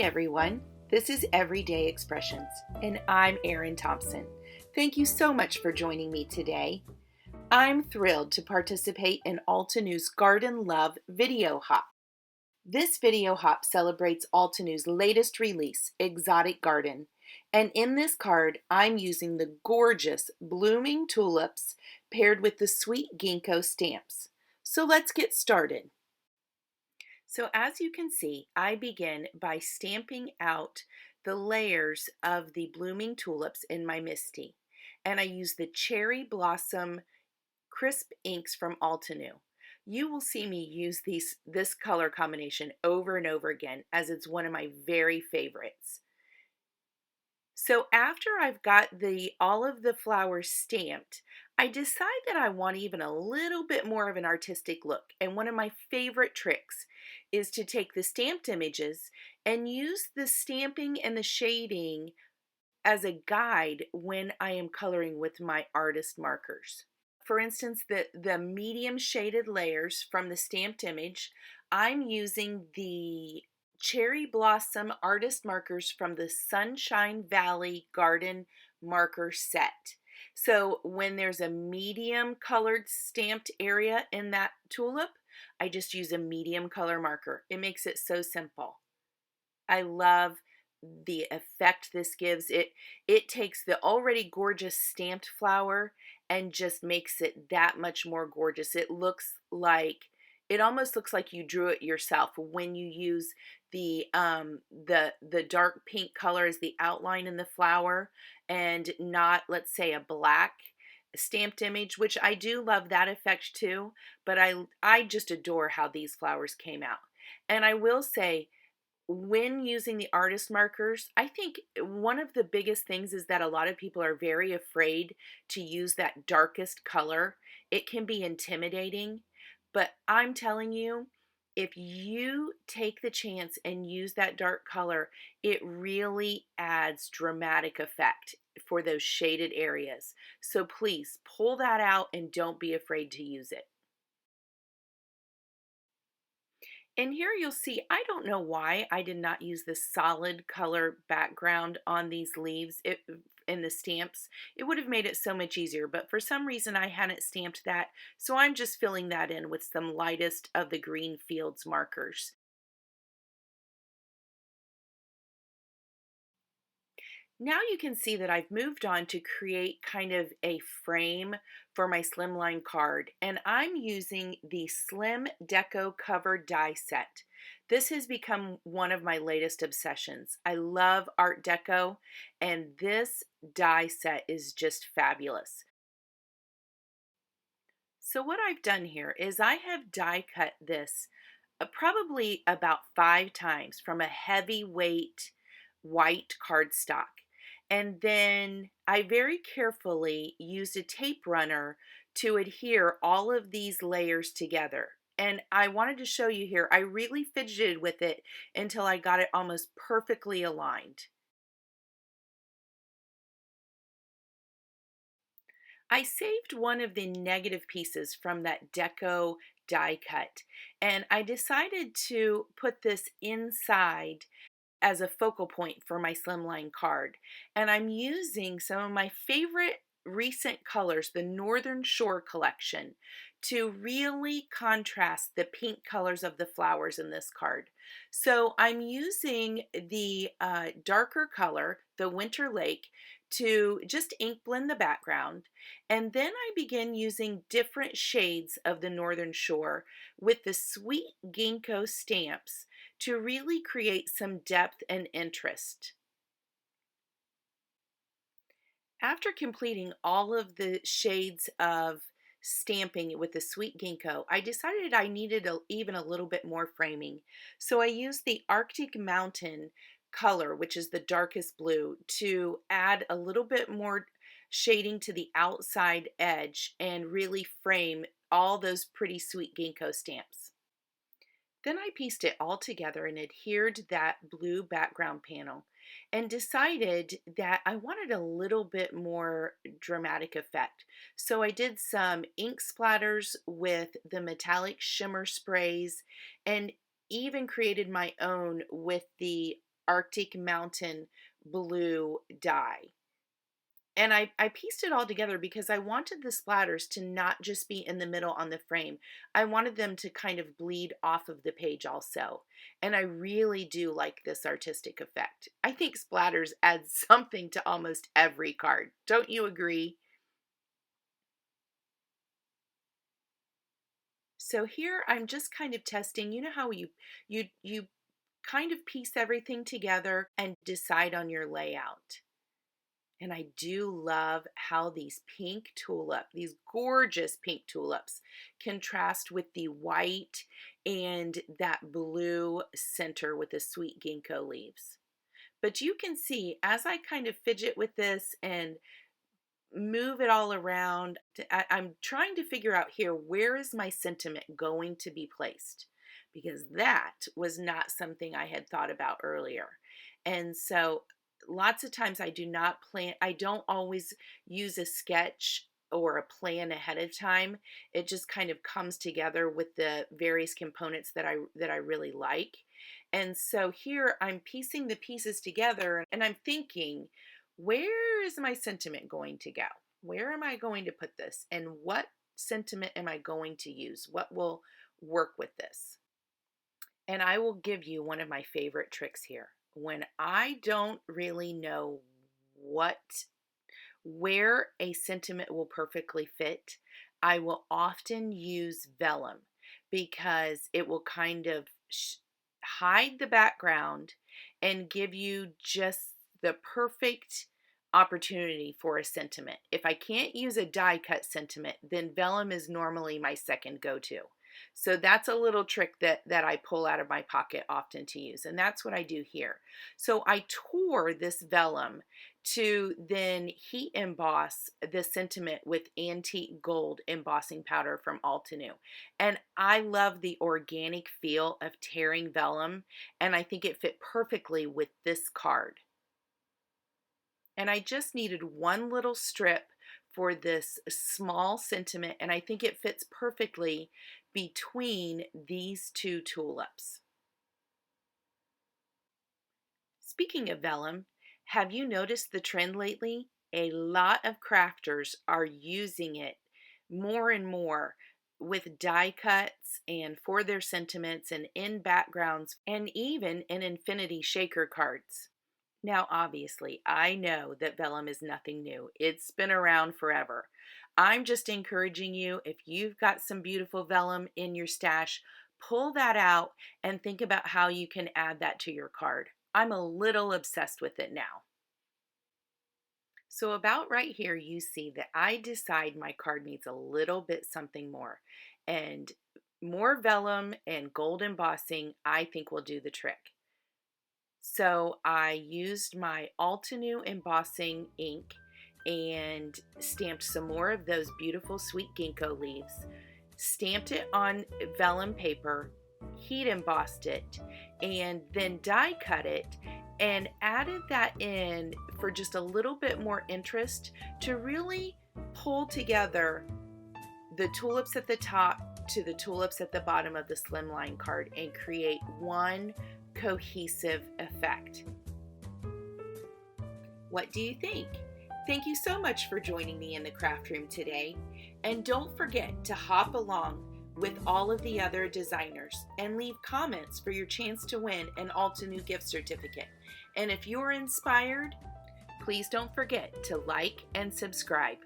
everyone. This is Everyday Expressions, and I'm Erin Thompson. Thank you so much for joining me today. I'm thrilled to participate in Altenew's Garden Love Video Hop. This video hop celebrates Altenew's latest release, Exotic Garden, and in this card, I'm using the gorgeous blooming tulips paired with the sweet ginkgo stamps. So let's get started. So as you can see, I begin by stamping out the layers of the blooming tulips in my MISTI. And I use the Cherry Blossom Crisp inks from Altenew. You will see me use this color combination over and over again as it's one of my very favorites. So after I've got all of the flowers stamped, I decide that I want even a little bit more of an artistic look. And one of my favorite tricks is to take the stamped images and use the stamping and the shading as a guide when I am coloring with my artist markers. For instance, the medium shaded layers from the stamped image, I'm using the Cherry Blossom artist markers from the Sunshine Valley Garden marker set. So when there's a medium colored stamped area in that tulip, I just use a medium color marker. It makes it so simple. I love the effect this gives. It takes the already gorgeous stamped flower and just makes it that much more gorgeous. It almost looks like you drew it yourself when you use the dark pink color as the outline in the flower and not, let's say, a black stamped image, which I do love that effect too, but I just adore how these flowers came out. And I will say, when using the artist markers, I think one of the biggest things is that a lot of people are very afraid to use that darkest color. It can be intimidating, but I'm telling you, if you take the chance and use that dark color, it really adds dramatic effect for those shaded areas. So please pull that out and don't be afraid to use it. And here you'll see, I don't know why I did not use this solid color background on these leaves in the stamps. It would have made it so much easier, but for some reason I hadn't stamped that, so I'm just filling that in with some lightest of the green fields markers. Now you can see that I've moved on to create kind of a frame for my slimline card, and I'm using the Slim Deco cover die set. This has become one of my latest obsessions. I love Art Deco, and this die set is just fabulous. So what I've done here is I have die cut this probably about 5 times from a heavyweight white cardstock. And then I very carefully used a tape runner to adhere all of these layers together. And I wanted to show you here, I really fidgeted with it until I got it almost perfectly aligned. I saved one of the negative pieces from that deco die cut, and I decided to put this inside as a focal point for my slimline card. And I'm using some of my favorite recent colors, the Northern Shore collection, to really contrast the pink colors of the flowers in this card. So I'm using the darker color, the Winter Lake, to just ink blend the background. And then I begin using different shades of the Northern Shore with the sweet ginkgo stamps to really create some depth and interest. After completing all of the shades of stamping with the sweet ginkgo, I decided I needed even a little bit more framing. So I used the Arctic Mountain color, which is the darkest blue, to add a little bit more shading to the outside edge and really frame all those pretty sweet ginkgo stamps. Then I pieced it all together and adhered that blue background panel and decided that I wanted a little bit more dramatic effect. So I did some ink splatters with the metallic shimmer sprays and even created my own with the Arctic Mountain blue dye. And I pieced it all together because I wanted the splatters to not just be in the middle on the frame. I wanted them to kind of bleed off of the page also. And I really do like this artistic effect. I think splatters add something to almost every card. Don't you agree? So here I'm just kind of testing. You know how you kind of piece everything together and decide on your layout. And I do love how these gorgeous pink tulips, contrast with the white and that blue center with the sweet ginkgo leaves. But you can see as I kind of fidget with this and move it all around, I'm trying to figure out here, where is my sentiment going to be placed? Because that was not something I had thought about earlier. And so lots of times I do not plan, I don't always use a sketch or a plan ahead of time. It just kind of comes together with the various components that I really like. And so here I'm piecing the pieces together and I'm thinking, where is my sentiment going to go? Where am I going to put this? And what sentiment am I going to use? What will work with this? And I will give you one of my favorite tricks here. When I don't really know where a sentiment will perfectly fit, I will often use vellum because it will kind of hide the background and give you just the perfect opportunity for a sentiment. If I can't use a die cut sentiment, then vellum is normally my second go-to. So that's a little trick that I pull out of my pocket often to use, and that's what I do here. So I tore this vellum to then heat emboss the sentiment with antique gold embossing powder from Altenew. And I love the organic feel of tearing vellum, and I think it fit perfectly with this card. And I just needed one little strip for this small sentiment, and I think it fits perfectly between these two tulips. Speaking of vellum, have you noticed the trend lately? A lot of crafters are using it more and more with die cuts and for their sentiments and in backgrounds and even in infinity shaker cards. Now, obviously, I know that vellum is nothing new. It's been around forever. I'm just encouraging you, if you've got some beautiful vellum in your stash, pull that out and think about how you can add that to your card. I'm a little obsessed with it now. So about right here, you see that I decide my card needs a little bit something more. And more vellum and gold embossing, I think, will do the trick. So I used my Altenew embossing ink and stamped some more of those beautiful sweet ginkgo leaves, stamped it on vellum paper, heat embossed it, and then die cut it and added that in for just a little bit more interest to really pull together the tulips at the top to the tulips at the bottom of the slimline card and create one cohesive effect. What do you think? Thank you so much for joining me in the craft room today. And don't forget to hop along with all of the other designers and leave comments for your chance to win an Altenew gift certificate. And if you're inspired, please don't forget to like and subscribe.